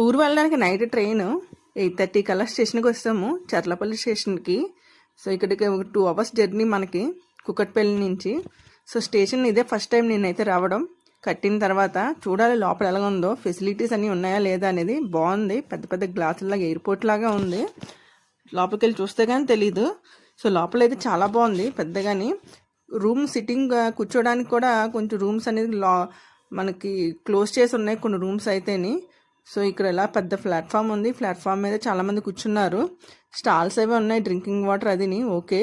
ఊరు వెళ్ళడానికి night train 8:30 కల్లా స్టేషన్కి వస్తాము, చర్లపల్లి స్టేషన్కి. సో ఇక్కడికి ఒక 2 అవర్స్ జర్నీ మనకి కుకట్పల్లి నుంచి. సో స్టేషన్ ఇదే ఫస్ట్ టైం నేనైతే రావడం. కట్టిన తర్వాత చూడాలి లోపల ఎలా ఉందో, ఫెసిలిటీస్ అన్నీ ఉన్నాయా లేదా అనేది. బాగుంది, పెద్ద పెద్ద గ్లాసులాగా ఎయిర్పోర్ట్ లాగా ఉంది. లోపలికి వెళ్ళి చూస్తే కానీ తెలీదు. సో లోపల అయితే చాలా బాగుంది పెద్దగాని. రూమ్ సిట్టింగ్ కూర్చోడానికి కూడా కొంచెం రూమ్స్ అనేది మనకి క్లోజ్ చేసి ఉన్నాయి కొన్ని రూమ్స్ అయితేని. సో ఇక్కడ ఇలా పెద్ద ప్లాట్ఫామ్ ఉంది, ప్లాట్ఫామ్ మీద చాలామంది కూర్చున్నారు. స్టాల్స్ అవి ఉన్నాయి, డ్రింకింగ్ వాటర్ అదిని ఓకే.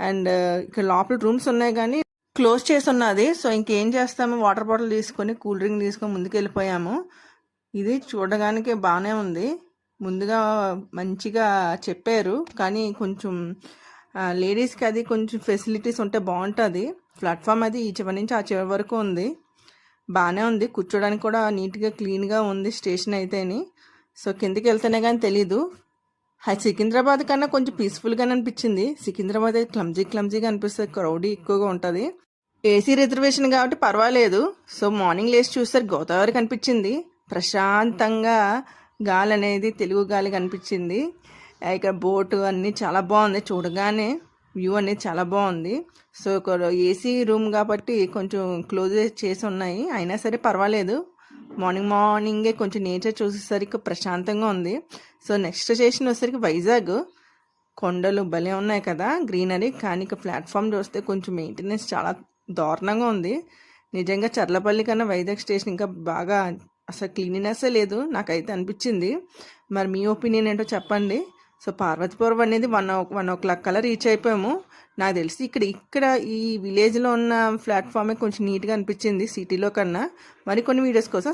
అండ్ ఇక్కడ లోపల రూమ్స్ ఉన్నాయి కానీ క్లోజ్ చేసి ఉన్నది. సో ఇంకేం చేస్తాము, వాటర్ బాటిల్ తీసుకొని కూల్ డ్రింక్ తీసుకొని ముందుకు వెళ్ళిపోయాము. ఇది చూడడానికి బాగానే ఉంది, ముందుగా మంచిగా చెప్పారు కానీ కొంచెం లేడీస్కి అది కొంచెం ఫెసిలిటీస్ ఉంటే బాగుంటుంది. ప్లాట్ఫామ్ అది ఈ చివరి నుంచి ఆ చివరి వరకు ఉంది, బాగానే ఉంది. కూర్చోడానికి కూడా నీట్గా క్లీన్గా ఉంది స్టేషన్ అయితేని. సో కిందకి వెళ్తేనే కానీ తెలీదు. సికింద్రాబాద్ కన్నా కొంచెం పీస్ఫుల్గానే అనిపించింది. సికింద్రాబాద్ అయితే క్లమ్జీగా అనిపిస్తుంది, క్రౌడీ ఎక్కువగా ఉంటుంది. ఏసీ రిజర్వేషన్ కాబట్టి పర్వాలేదు. సో మార్నింగ్ లేచి చూస్తే గోదావరి కనిపించింది, ప్రశాంతంగా గాలి అనేది తెలుగు గాలి కనిపించింది. ఇక్కడ బోటు అన్నీ చాలా బాగుంది, చూడగానే వ్యూ అనేది చాలా బాగుంది. సో ఒక ఏసీ రూమ్ కాబట్టి కొంచెం క్లోజ్ చేసి ఉన్నాయి, అయినా సరే పర్వాలేదు. మార్నింగే కొంచెం నేచర్ చూసేసరికి ప్రశాంతంగా ఉంది. సో నెక్స్ట్ స్టేషన్ వచ్చేసరికి వైజాగ్. కొండలు భలే ఉన్నాయి కదా, గ్రీనరీ. కానీ ఇక ప్లాట్ఫామ్ చూస్తే కొంచెం మెయింటెనెన్స్ చాలా దారుణంగా ఉంది. నిజంగా చర్లపల్లి కన్నా వైజాగ్ స్టేషన్ ఇంకా బాగా, అసలు క్లీనినెస్సే లేదు నాకైతే అనిపించింది. మరి మీ ఒపీనియన్ ఏంటో చెప్పండి. సో పార్వతీపురం అనేది 1 o'clock కల్లా రీచ్ అయిపోయాము. నాకు తెలిసి ఇక్కడ ఈ విలేజ్లో ఉన్న ప్లాట్ఫామే కొంచెం నీట్గా అనిపించింది సిటీలో కన్నా. మరికొన్ని వీడియోస్ కోసం